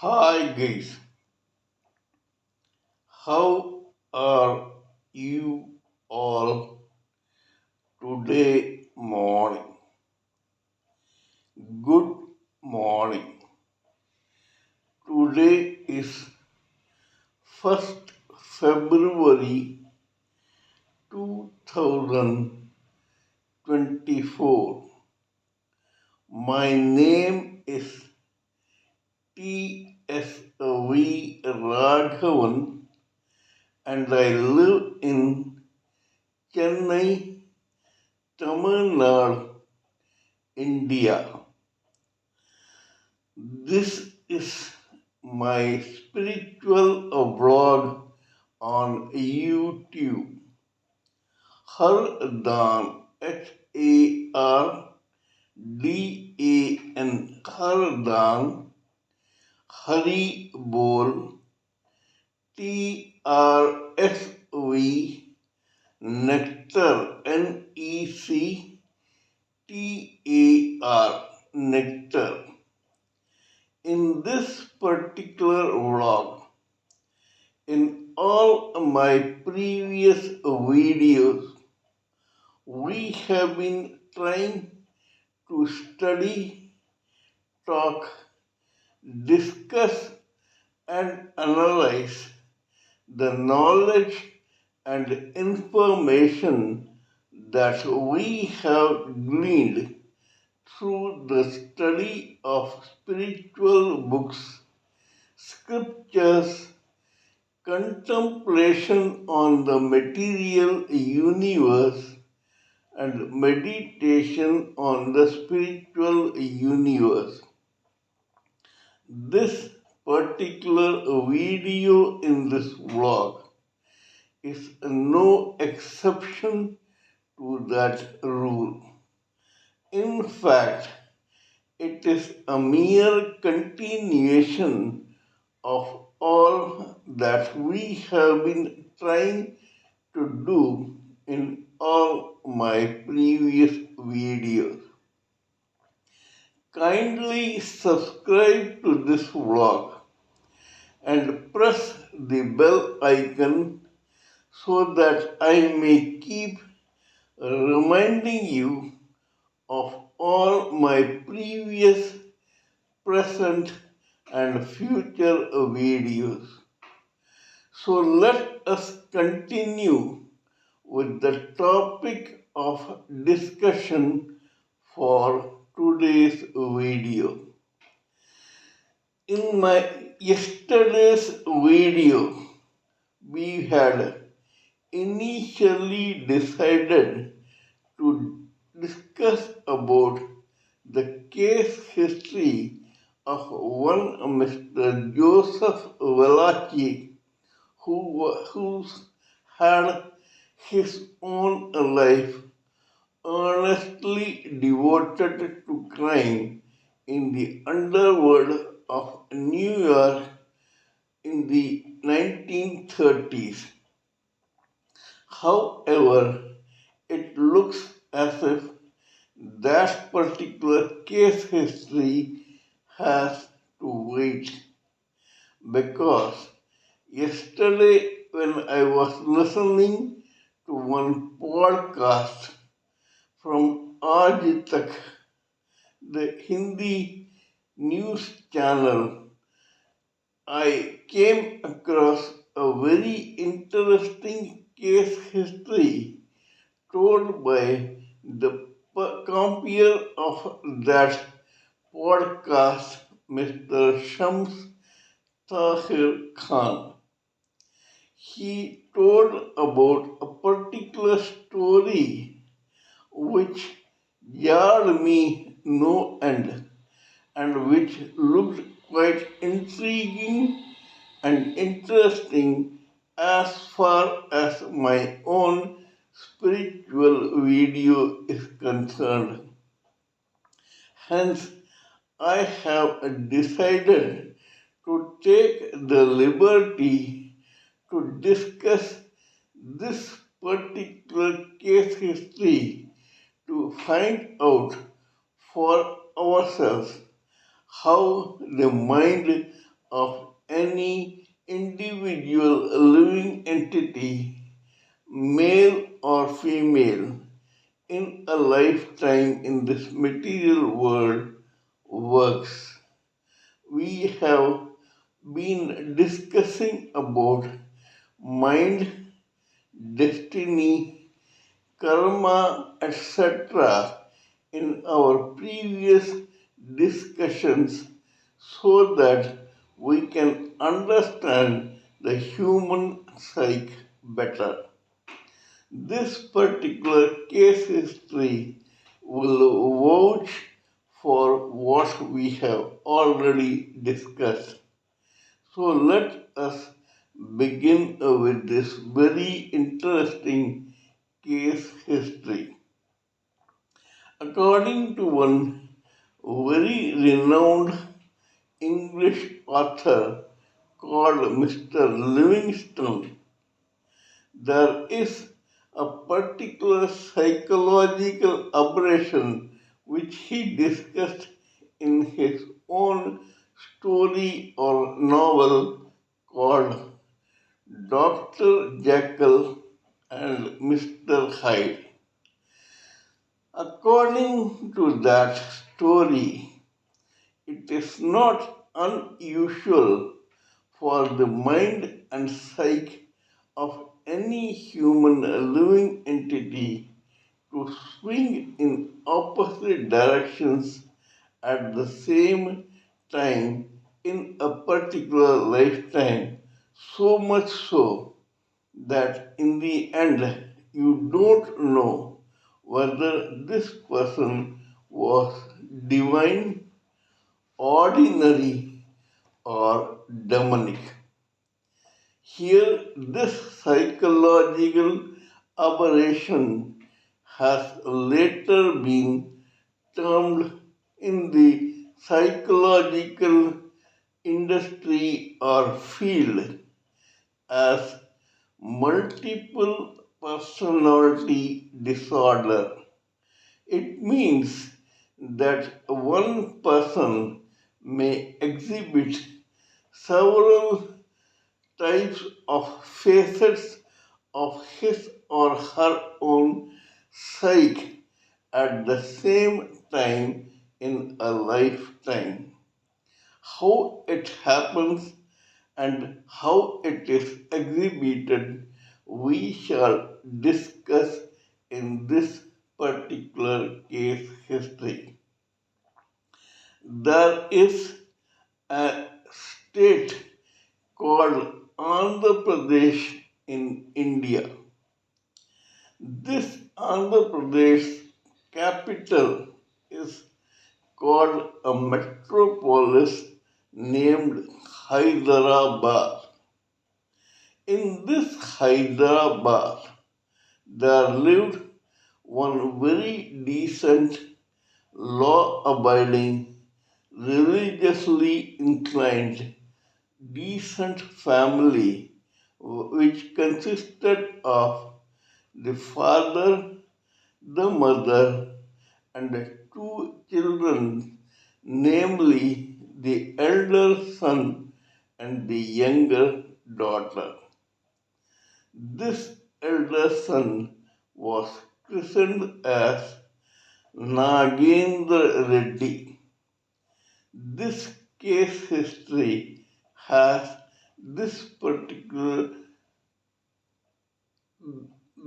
Hi guys, how are you all today morning? Good morning. Today is 1st February 2024. My name is TSV Raghavan and I live in Chennai, Tamil Nadu, India. This is my spiritual vlog on YouTube. Hardan, Hardan, Hardan, Haribol, TRSV, Nectar, NECTAR, Nectar. In this particular vlog, in all my previous videos, we have been trying to study, talk, discuss, and analyze the knowledge and information that we have gleaned through the study of spiritual books, scriptures, contemplation on the material universe, and meditation on the spiritual universe. This particular video in this vlog is no exception to that rule. In fact, it is a mere continuation of all that we have been trying to do in all my previous videos. Kindly subscribe to this vlog and press the bell icon so that I may keep reminding you of all my previous, present, and future videos. So let us continue with the topic of discussion for today's video. In my yesterday's video, we had initially decided to discuss about the case history of one Mr. Joseph Valachi who had his own life earnestly devoted to crime in the underworld of New York in the 1930s. However, it looks as if that particular case history has to wait because yesterday when I was listening to one podcast from Aaj Tak, the Hindi news channel, I came across a very interesting case history told by the compeer of that podcast, Mr. Shams Tahir Khan. He told about a particular story which jarred me no end and which looked quite intriguing and interesting as far as my own spiritual video is concerned. Hence, I have decided to take the liberty to discuss this particular case history to find out for ourselves how the mind of any individual living entity, male or female, in a lifetime in this material world works. We have been discussing about mind, destiny, karma, etc. in our previous discussions so that we can understand the human psyche better. This particular case history will vouch for what we have already discussed. So let us begin with this very interesting case history. According to one very renowned English author called Mr. Livingstone, there is a particular psychological aberration which he discussed in his own story or novel called Dr. Jekyll and Mr. Hyde. According to that story, it is not unusual for the mind and psyche of any human living entity to swing in opposite directions at the same time in a particular lifetime, so much so that in the end you don't know whether this person was divine, ordinary, or demonic. Here, this psychological aberration has later been termed in the psychological industry or field as multiple personality disorder. It means that one person may exhibit several types of facets of his or her own psyche at the same time in a lifetime. How it happens and how it is exhibited, we shall discuss in this particular case history. There is a state called Andhra Pradesh in India. This Andhra Pradesh capital is called a metropolis named Hyderabad. In this Hyderabad, there lived one very decent, law abiding, religiously inclined, decent family which consisted of the father, the mother, and two children, namely the elder son and the younger daughter. This elder son was christened as Nagendra Reddy. This case history has this particular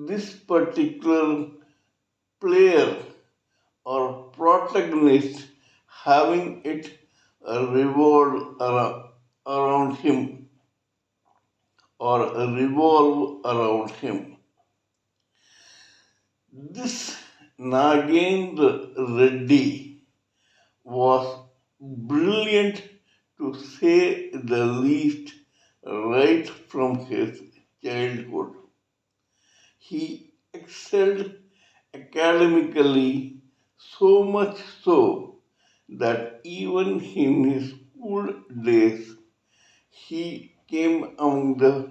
this particular player or protagonist having it around him or revolve around him. This Nagendra Reddy was brilliant to say the least right from his childhood. He excelled academically, so much so that even in his school days he came among the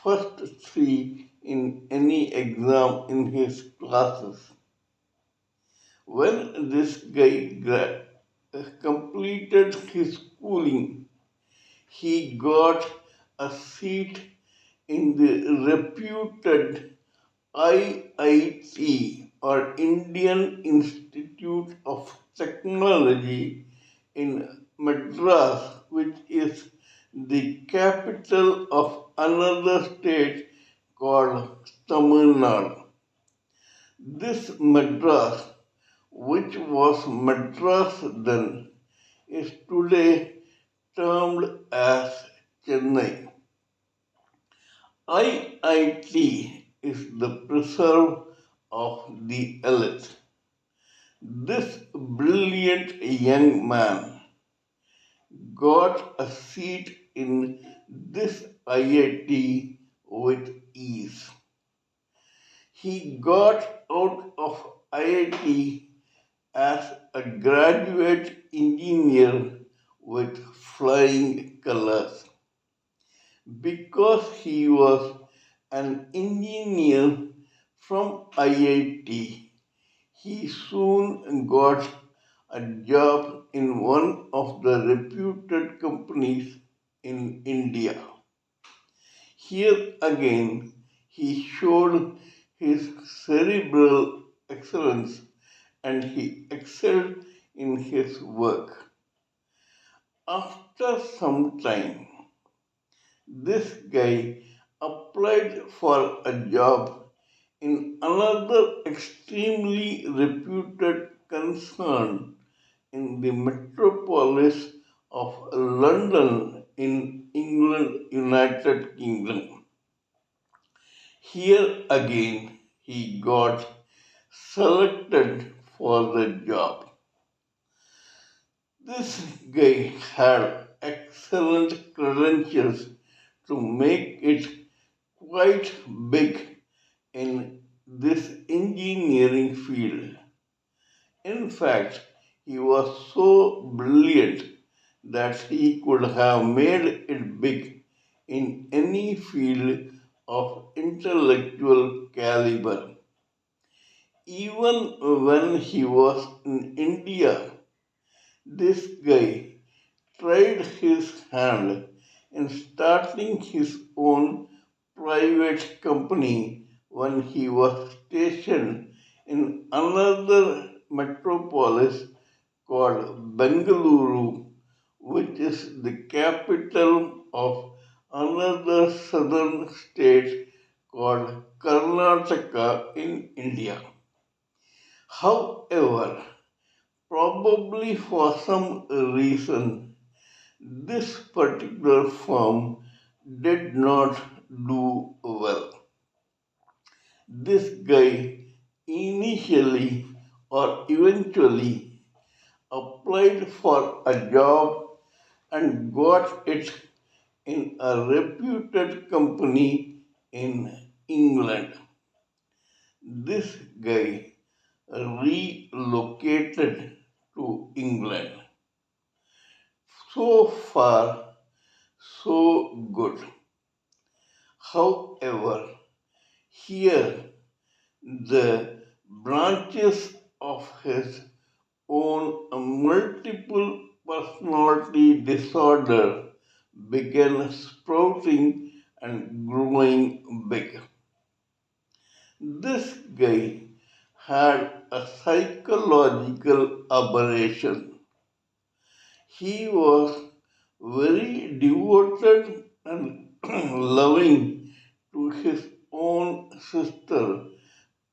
first three in any exam in his classes. When this guy completed his schooling, He got a seat in the reputed IIT, or Indian Institute of Technology, in Madras, which is the capital of another state called Tamil Nadu. This Madras, which was Madras then, is today termed as Chennai. IIT is the preserve of the elite. This brilliant young man got a seat in this IIT with ease. He got out of IIT as a graduate engineer with flying colors. Because he was an engineer from IIT, he soon got a job in one of the reputed companies in India. Here again, he showed his cerebral excellence and he excelled in his work. After some time, this guy applied for a job in another extremely reputed concern in the metropolis of London in England, United Kingdom. Here again he got selected for the job. This guy had excellent credentials to make it quite big in this engineering field. In fact, he was so brilliant that he could have made it big in any field of intellectual caliber. Even when he was in India, this guy tried his hand in starting his own private company when he was stationed in another metropolis called Bengaluru, which is the capital of another southern state called Karnataka in India. However, probably for some reason, this particular firm did not do well. This guy initially or eventually applied for a job and got it in a reputed company in England. This guy relocated to England. So far, so good. However, here the branches of his own multiple personality disorder began sprouting and growing big. This guy had a psychological aberration. He was very devoted and loving to his own sister,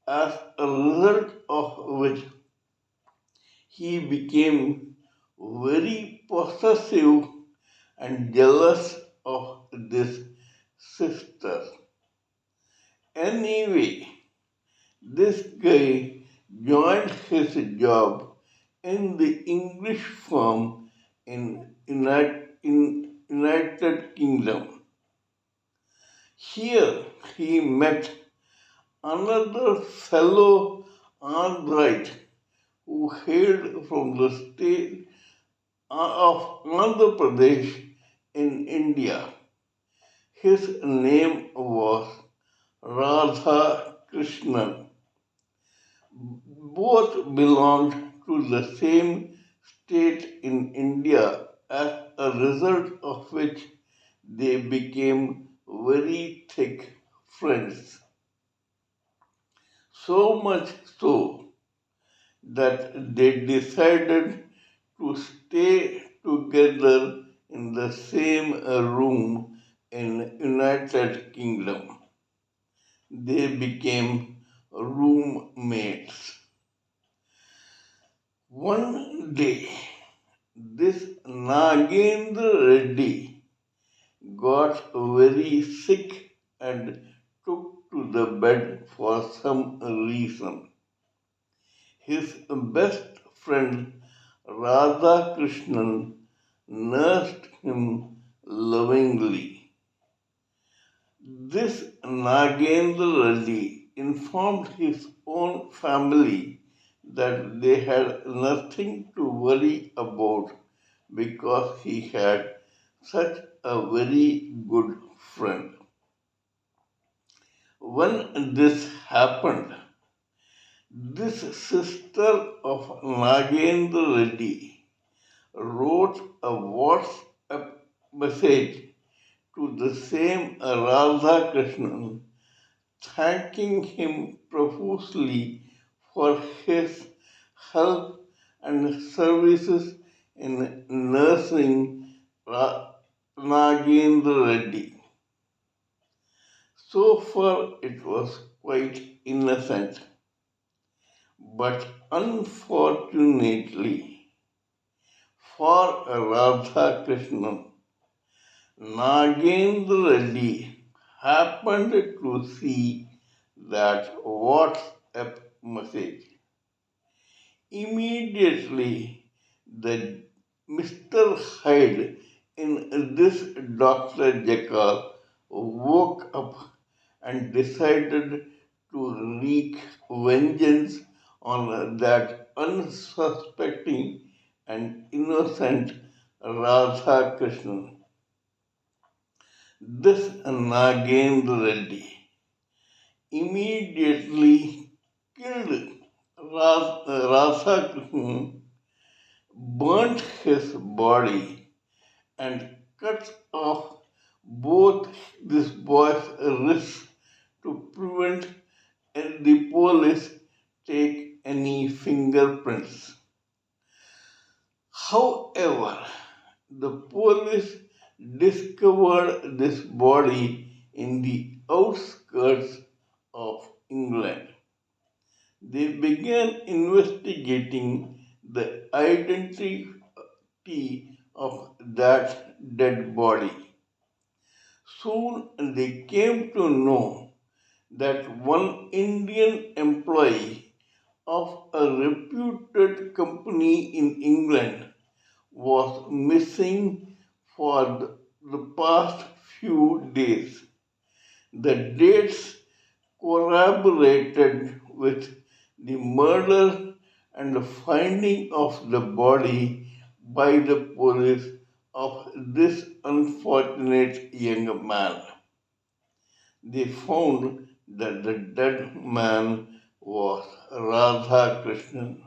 as a result of which he became very possessive and jealous of this sister. Anyway, this guy joined his job in the English firm in United Kingdom. Here he met another fellow Android who hailed from the state of Andhra Pradesh in India. His name was Radha Krishnan. Both belonged to the same state in India, as a result of which they became very thick friends. So much so that they decided to stay together in the same room in United Kingdom. They became roommates. One day, this Nagendra Reddy got very sick and took to the bed for some reason. His best friend Radha Krishnan nursed him lovingly. This Nagendra Reddy informed his own family that they had nothing to worry about because he had such a very good friend. When this happened, this sister of Nagendra Reddy wrote a WhatsApp message to the same Radha Krishnan thanking him profusely for his help and services in nursing Nagendra Reddy. So far, it was quite innocent, but unfortunately for Radha Krishnan, Nagendra Reddy happened to see that WhatsApp message. Immediately, the Mr. Hyde in this Dr. Jekyll woke up and decided to wreak vengeance on that unsuspecting and innocent Radha Krishnan. This Nagendra Reddy immediately killed Radha Krishnan, burnt his body, and cut off both this boy's wrists to prevent the police take any fingerprints. However, the police discovered this body in the outskirts of England. They began investigating the identity of that dead body. Soon they came to know that one Indian employee of a reputed company in England was missing for the past few days. The dates corroborated with the murder and the finding of the body by the police of this unfortunate young man. They found that the dead man was Radha Krishnan.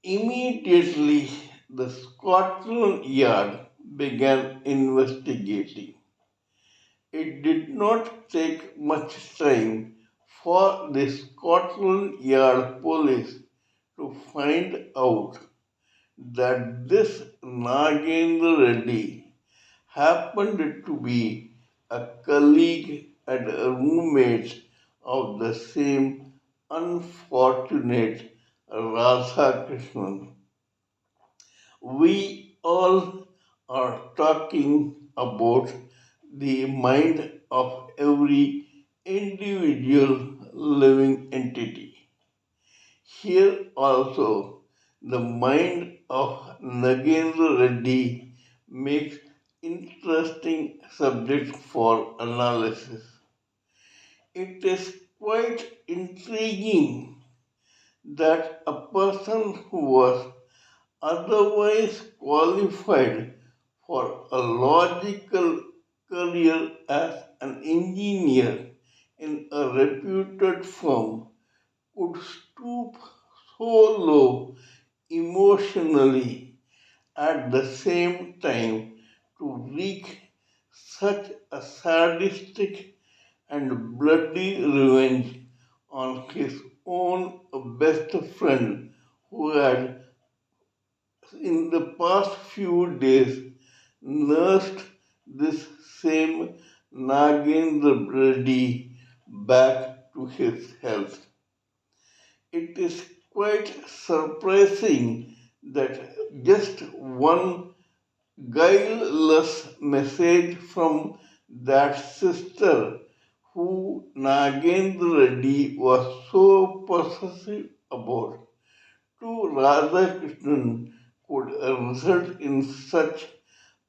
Immediately, the Scotland Yard began investigating. It did not take much time for the Scotland Yard police to find out that this Nagendra Reddy happened to be a colleague and a roommate of the same unfortunate Radha Krishnan. We all are talking about the mind of every individual living entity. Here also, the mind of Nagendra Reddy makes interesting subject for analysis. It is quite intriguing that a person who was otherwise qualified for a logical career as an engineer in a reputed firm could stoop so low emotionally at the same time to wreak such a sadistic and bloody revenge on his own best friend who had in the past few days nursed this same Nagendra Reddy back to his health. It is quite surprising that just one guileless message from that sister who Nagendra Reddy was so possessive about to Radhakrishnan could result in such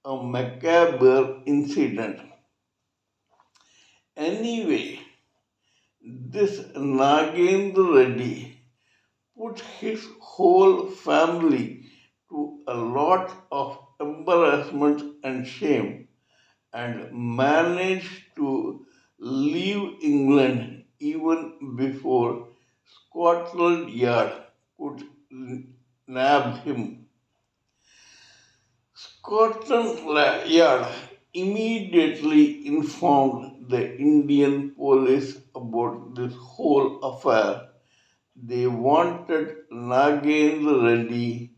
a macabre incident. Anyway, this Nagendra Reddy put his whole family to a lot of embarrassment and shame and managed to leave England even before Scotland Yard could nab him. Scotland Yard immediately informed the Indian police about this whole affair. They wanted Nagendra Reddy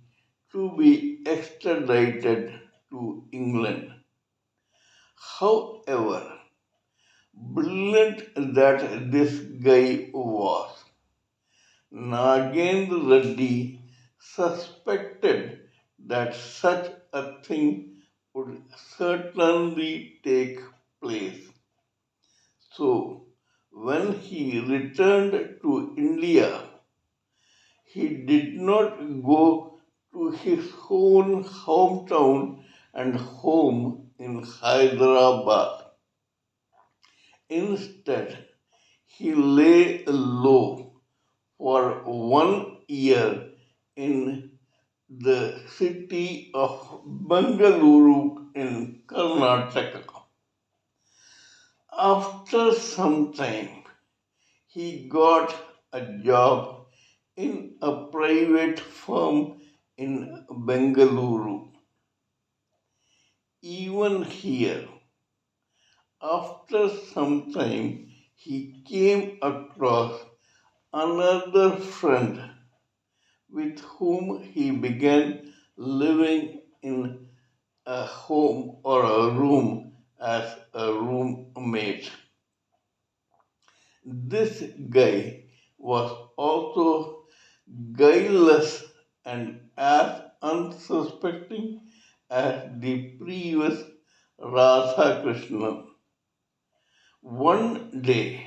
to be extradited to England. However, brilliant that this guy was, Nagendra Reddy suspected that such a thing would certainly take place. So, when he returned to India, he did not go to his own hometown and home in Hyderabad. Instead, he lay low for 1 year in the city of Bengaluru in Karnataka. After some time, he got a job in a private firm in Bengaluru. Even here, after some time, he came across another friend with whom he began living in a home or a room as a roommate. This guy was also guileless and as unsuspecting as the previous Radha Krishnan. One day,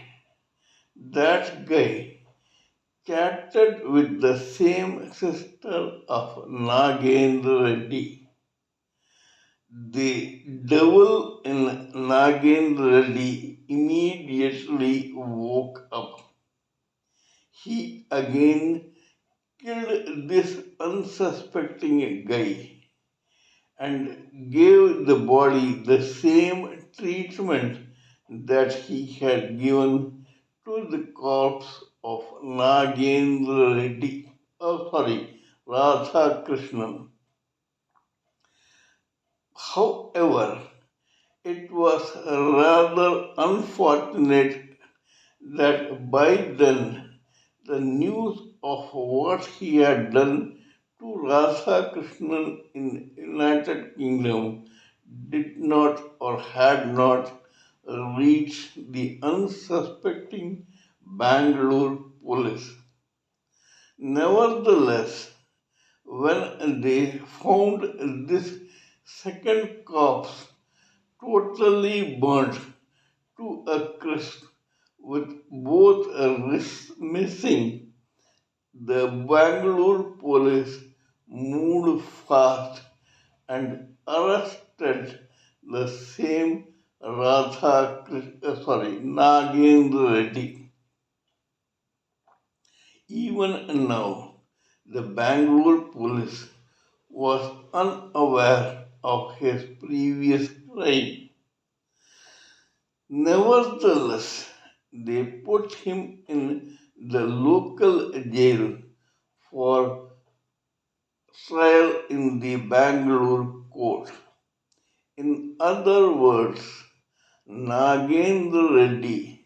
that guy chatted with the same sister of Nagendra Reddy. The devil in Nagendra Reddy immediately woke up. He again killed this unsuspecting guy and gave the body the same treatment that he had given to the corpse of Nagendra Reddy. Oh, sorry, Radha Krishnan. However, it was rather unfortunate that by then the news of what he had done to Radha Krishnan in United Kingdom did not or had not reached the unsuspecting Bangalore police. Nevertheless, when they found this second corpse totally burnt to a crisp with both wrists missing, the Bangalore police moved fast and arrested the same Nagendra Reddy. Even now, the Bangalore police was unaware of his previous crime. Nevertheless, they put him in the local jail for trial in the Bangalore court. In other words, Nagendra Reddy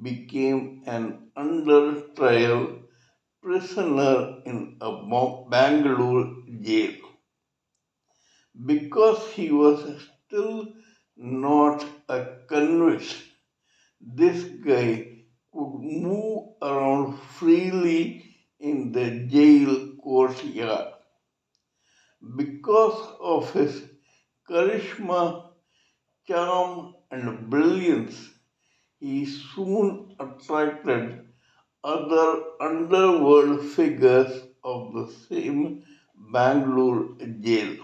became an under trial prisoner in a Bangalore jail because he was still not a convict. This guy could move around freely in the jail courtyard. Because of his charisma, charm, and brilliance, he soon attracted other underworld figures of the same Bangalore jail.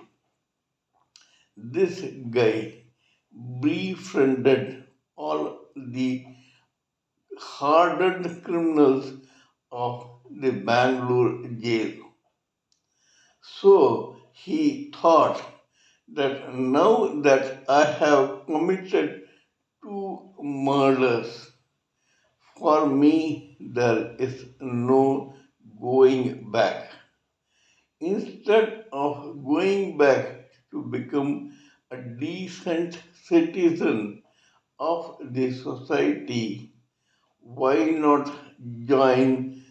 This guy befriended all the hardened criminals of the Bangalore jail. So he thought that now that I have committed two murders, for me there is no going back. Instead of going back to become a decent citizen of the society, why not join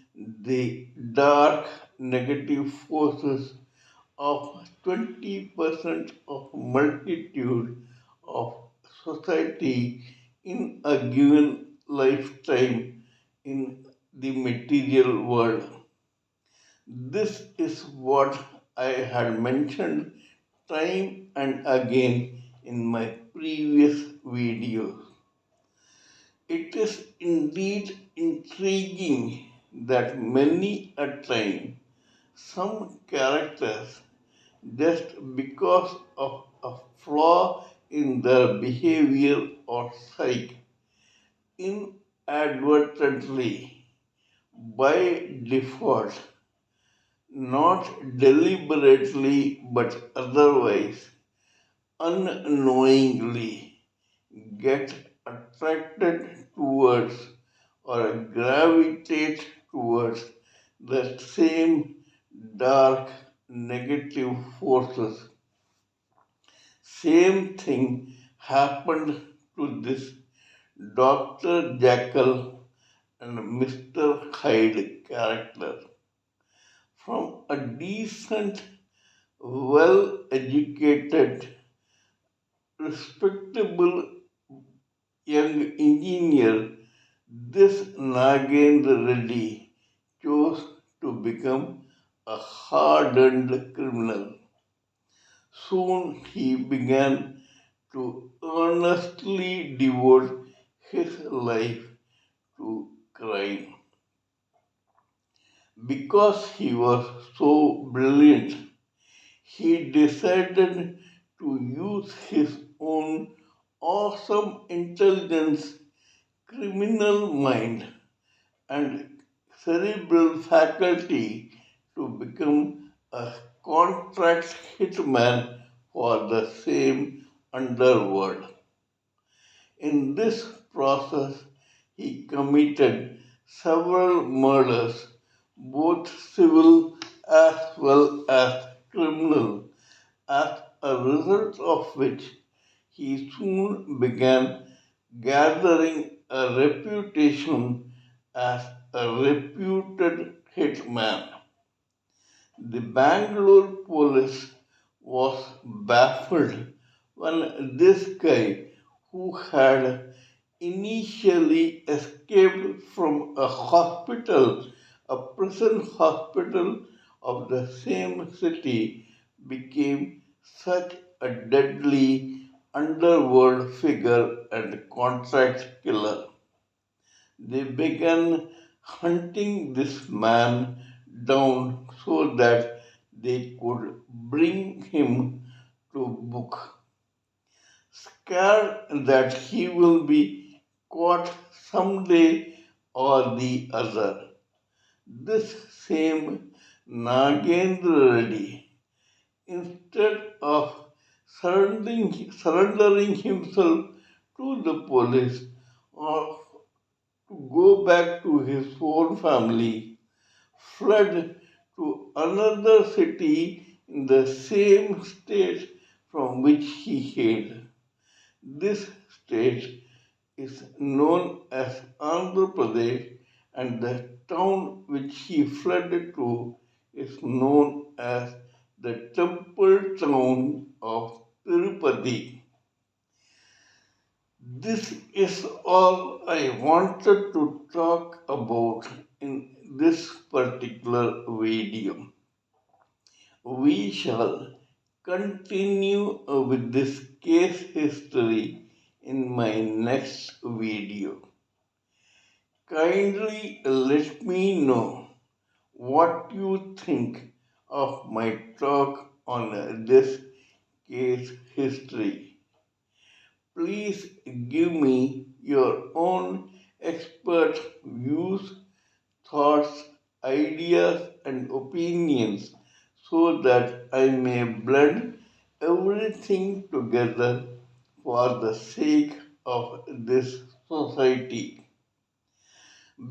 the dark negative forces of 20% of multitude of society in a given lifetime in the material world? This is what I had mentioned time and again in my previous videos. It is indeed intriguing that many a time some characters, just because of a flaw in their behavior or psyche, inadvertently, by default, not deliberately but otherwise, unknowingly, get attracted towards or gravitate towards the same dark negative forces. Same thing happened to this Dr. Jekyll and Mr. Hyde character. From a decent, well educated, respectable young engineer, this Nagendra Reddy chose to become a hardened criminal. Soon he began to earnestly devote his life to crime. Because he was so brilliant, he decided to use his own awesome intelligence, criminal mind, and cerebral faculty to become a contract hitman for the same underworld. In this process, he committed several murders, both civil as well as criminal, as a result of which he soon began gathering a reputation as a reputed hitman. The Bangalore police was baffled when this guy, who had initially escaped from a prison hospital of the same city, became such a deadly underworld figure and contract killer. They began hunting this man down so that they could bring him to book, scared that he will be caught someday or the other. This same Nagendra Reddy, instead of surrendering himself to the police or to go back to his own family, fled to another city in the same state from which he hailed. This state is known as Andhra Pradesh, and the town which he fled to is known as the temple town of Tirupati. This is all I wanted to talk about in this particular video. We shall continue with this case history in my next video. Kindly let me know what you think of my talk on this case history. Please give me your own expert views, thoughts, ideas, and opinions so that I may blend everything together for the sake of this society.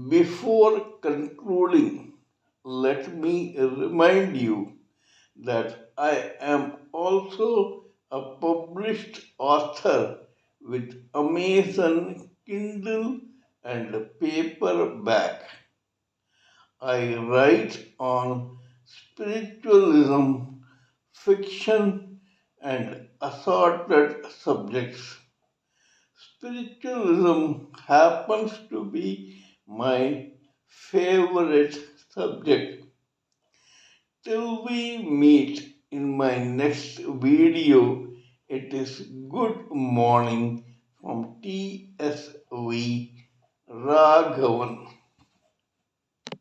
Before concluding, let me remind you that I am also a published author with Amazon Kindle and paperback. I write on spiritualism, fiction, and assorted subjects. Spiritualism happens to be my favorite subject. Till we meet in my next video, it is good morning from TSV Raghavan.